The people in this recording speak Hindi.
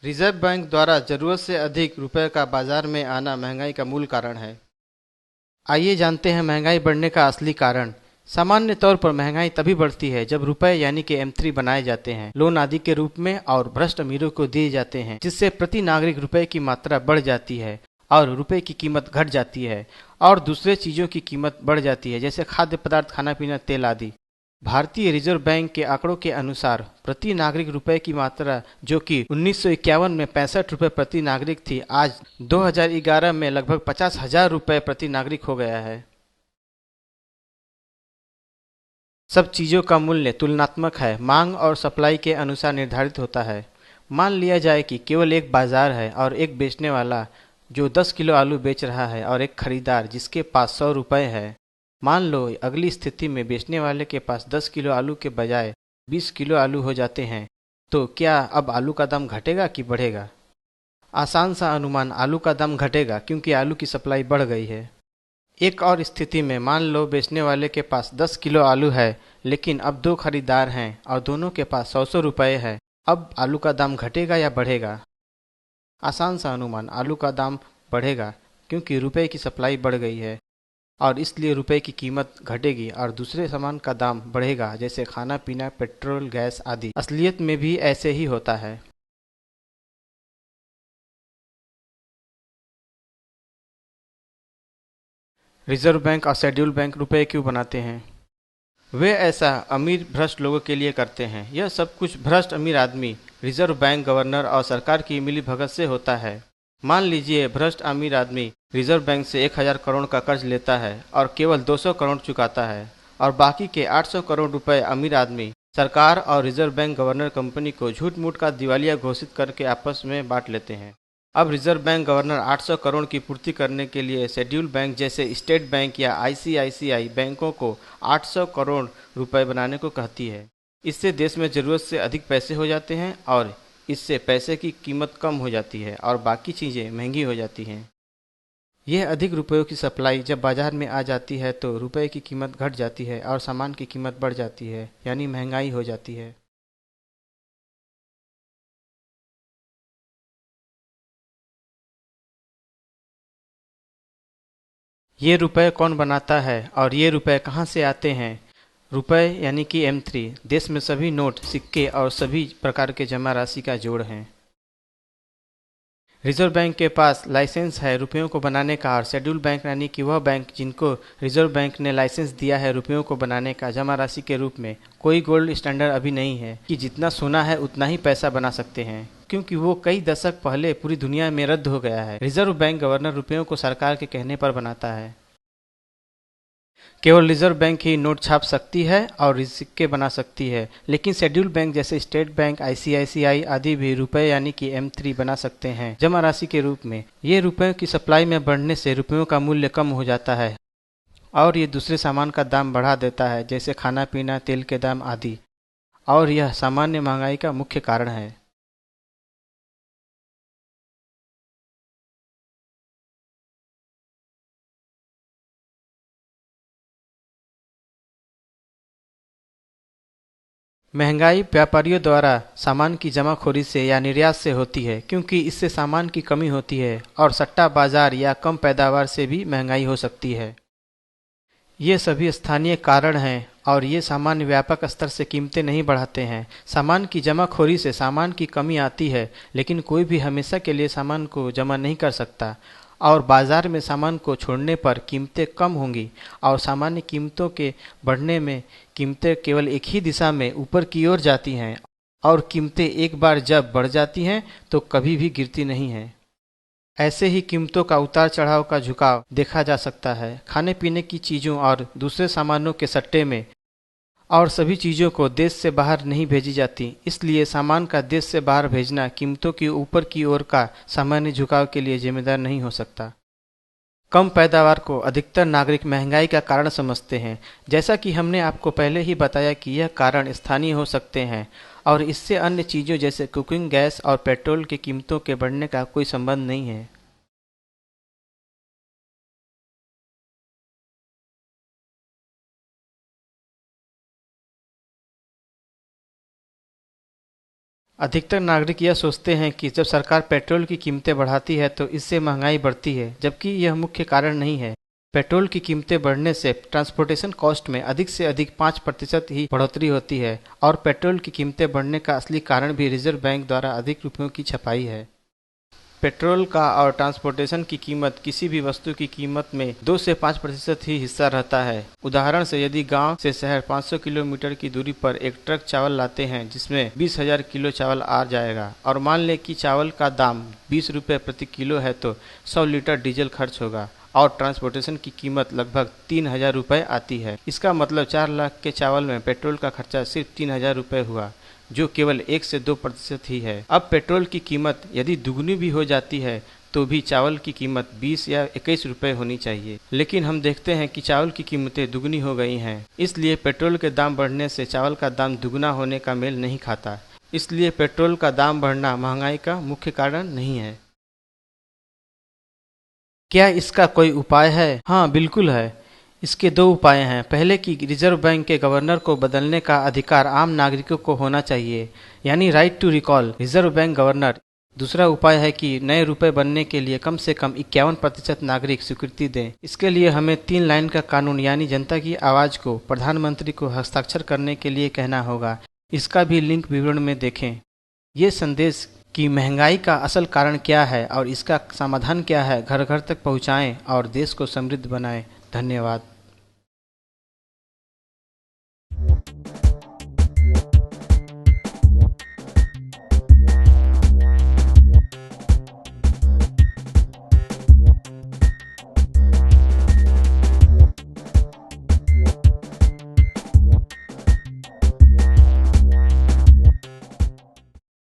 रिजर्व बैंक द्वारा जरूरत से अधिक रुपए का बाजार में आना महंगाई का मूल कारण है। आइए जानते हैं महंगाई बढ़ने का असली कारण। सामान्य तौर पर महंगाई तभी बढ़ती है जब रुपए यानी कि M3 बनाए जाते हैं, लोन आदि के रूप में और भ्रष्ट अमीरों को दिए जाते हैं, जिससे प्रति नागरिक रुपए की मात्रा बढ़ जाती है और रुपए की कीमत घट जाती है और दूसरे चीजों की कीमत बढ़ जाती है, जैसे खाद्य पदार्थ, खाना पीना, तेल आदि। भारतीय रिजर्व बैंक के आंकड़ों के अनुसार प्रति नागरिक रुपए की मात्रा, जो कि 1951 में 65 रुपए प्रति नागरिक थी, आज 2011 में लगभग 50,000 रुपए प्रति नागरिक हो गया है। सब चीजों का मूल्य तुलनात्मक है, मांग और सप्लाई के अनुसार निर्धारित होता है। मान लिया जाए कि केवल एक बाजार है और एक बेचने वाला जो 10 किलो आलू बेच रहा है और एक खरीदार जिसके पास 100 रुपए है। मान लो अगली स्थिति में बेचने वाले के पास 10 किलो आलू के बजाय 20 किलो आलू हो जाते हैं, तो क्या अब आलू का दाम घटेगा कि बढ़ेगा? आसान सा अनुमान, आलू का दाम घटेगा क्योंकि आलू की सप्लाई बढ़ गई है। एक और स्थिति में मान लो बेचने वाले के पास 10 किलो आलू है, लेकिन अब दो खरीदार हैं और दोनों के पास 100 रुपए है। अब आलू का दाम घटेगा या बढ़ेगा? आसान सा अनुमान, आलू का दाम बढ़ेगा क्योंकि रुपए की सप्लाई बढ़ गई है और इसलिए रुपए की कीमत घटेगी और दूसरे सामान का दाम बढ़ेगा, जैसे खाना पीना, पेट्रोल, गैस आदि। असलियत में भी ऐसे ही होता है। रिजर्व बैंक और शेड्यूल बैंक रुपए क्यों बनाते हैं? वे ऐसा अमीर भ्रष्ट लोगों के लिए करते हैं। यह सब कुछ भ्रष्ट अमीर आदमी, रिजर्व बैंक गवर्नर और सरकार की मिलीभगत से होता है। मान लीजिए भ्रष्ट अमीर आदमी रिजर्व बैंक से 1,000 करोड़ का कर्ज लेता है और केवल 200 करोड़ चुकाता है, और बाकी के 800 करोड़ रुपए अमीर आदमी सरकार और रिजर्व बैंक गवर्नर कंपनी को झूठ मूठ का दिवालिया घोषित करके आपस में बांट लेते हैं। अब रिजर्व बैंक गवर्नर 800 करोड़ की पूर्ति करने के लिए शेड्यूल बैंक जैसे स्टेट बैंक या ICICI बैंकों को 800 करोड़ रुपए बनाने को कहती है। इससे देश में ज़रूरत से अधिक पैसे हो जाते हैं और इससे पैसे की कीमत कम हो जाती है और बाकी चीज़ें महंगी हो जाती हैं। यह अधिक रुपयों की सप्लाई जब बाजार में आ जाती है तो रुपए की कीमत घट जाती है और सामान की कीमत बढ़ जाती है, यानी महंगाई हो जाती है। ये रुपए कौन बनाता है और ये रुपए कहाँ से आते हैं? रुपए यानी कि M3 देश में सभी नोट, सिक्के और सभी प्रकार के जमा राशि का जोड़ है। रिजर्व बैंक के पास लाइसेंस है रुपयों को बनाने का, और शेड्यूल बैंक यानी कि वह बैंक जिनको रिजर्व बैंक ने लाइसेंस दिया है रुपयों को बनाने का जमा राशि के रूप में। कोई गोल्ड स्टैंडर्ड अभी नहीं है कि जितना सोना है उतना ही पैसा बना सकते हैं, क्योंकि वो कई दशक पहले पूरी दुनिया में रद्द हो गया है। रिजर्व बैंक गवर्नर रुपयों को सरकार के कहने पर बनाता है। केवल रिजर्व बैंक ही नोट छाप सकती है और सिक्के बना सकती है, लेकिन शेड्यूल बैंक जैसे स्टेट बैंक, ICICI आदि भी रुपए यानी कि M3 बना सकते हैं जमा राशि के रूप में। ये रुपयों की सप्लाई में बढ़ने से रुपयों का मूल्य कम हो जाता है और ये दूसरे सामान का दाम बढ़ा देता है, जैसे खाना पीना, तेल के दाम आदि, और यह सामान्य महंगाई का मुख्य कारण है। महंगाई व्यापारियों द्वारा सामान की जमाखोरी से या निर्यात से होती है, क्योंकि इससे सामान की कमी होती है, और सट्टा बाजार या कम पैदावार से भी महंगाई हो सकती है। ये सभी स्थानीय कारण हैं और ये सामान्य व्यापक स्तर से कीमतें नहीं बढ़ाते हैं। सामान की जमाखोरी से सामान की कमी आती है, लेकिन कोई भी हमेशा के लिए सामान को जमा नहीं कर सकता, और बाजार में सामान को छोड़ने पर कीमतें कम होंगी, और सामान्य कीमतों के बढ़ने में कीमतें केवल एक ही दिशा में ऊपर की ओर जाती हैं, और कीमतें एक बार जब बढ़ जाती हैं तो कभी भी गिरती नहीं हैं। ऐसे ही कीमतों का उतार चढ़ाव का झुकाव देखा जा सकता है खाने पीने की चीज़ों और दूसरे सामानों के सट्टे में। और सभी चीज़ों को देश से बाहर नहीं भेजी जाती, इसलिए सामान का देश से बाहर भेजना कीमतों की ऊपर की ओर का सामान्य झुकाव के लिए जिम्मेदार नहीं हो सकता। कम पैदावार को अधिकतर नागरिक महंगाई का कारण समझते हैं, जैसा कि हमने आपको पहले ही बताया कि यह कारण स्थानीय हो सकते हैं और इससे अन्य चीज़ों जैसे कुकिंग गैस और पेट्रोल की कीमतों के बढ़ने का कोई संबंध नहीं है। अधिकतर नागरिक यह सोचते हैं कि जब सरकार पेट्रोल की कीमतें बढ़ाती है तो इससे महंगाई बढ़ती है, जबकि यह मुख्य कारण नहीं है। पेट्रोल की कीमतें बढ़ने से ट्रांसपोर्टेशन कॉस्ट में अधिक से अधिक 5% ही बढ़ोतरी होती है और पेट्रोल की कीमतें बढ़ने का असली कारण भी रिजर्व बैंक द्वारा अधिक रुपयों की छपाई है। पेट्रोल का और ट्रांसपोर्टेशन की कीमत किसी भी वस्तु की कीमत में 2 से 5% ही हिस्सा रहता है। उदाहरण से यदि गांव से शहर 500 किलोमीटर की दूरी पर एक ट्रक चावल लाते हैं जिसमें 20,000 किलो चावल आ जाएगा और मान लें कि चावल का दाम 20 रुपये प्रति किलो है तो 100 लीटर डीजल खर्च होगा और ट्रांसपोर्टेशन की कीमत लगभग 3,000 रुपये आती है। इसका मतलब 4 लाख के चावल में पेट्रोल का खर्चा सिर्फ 3,000 रुपये हुआ, जो केवल 1 से 2% ही है। अब पेट्रोल की कीमत यदि दुगनी भी हो जाती है तो भी चावल की कीमत 20 या 21 रुपये होनी चाहिए, लेकिन हम देखते हैं कि चावल की कीमतें दुगनी हो गई हैं। इसलिए पेट्रोल के दाम बढ़ने से चावल का दाम दुगना होने का मेल नहीं खाता। इसलिए पेट्रोल का दाम बढ़ना महंगाई का मुख्य कारण नहीं है। क्या इसका कोई उपाय है? हाँ, बिल्कुल है। इसके दो उपाय हैं। पहले कि रिजर्व बैंक के गवर्नर को बदलने का अधिकार आम नागरिकों को होना चाहिए, यानी right to recall Reserve Bank governor. दूसरा उपाय है कि नए रुपए बनने के लिए कम से कम 51% नागरिक स्वीकृति दें। इसके लिए हमें 3 लाइन का कानून यानी जनता की आवाज़ को प्रधानमंत्री को हस्ताक्षर करने के लिए कहना होगा। इसका भी लिंक विवरण में देखें। ये संदेश कि महंगाई का असल कारण क्या है और इसका समाधान क्या है घर घर तक पहुँचाएँ और देश को समृद्ध बनाएं। धन्यवाद।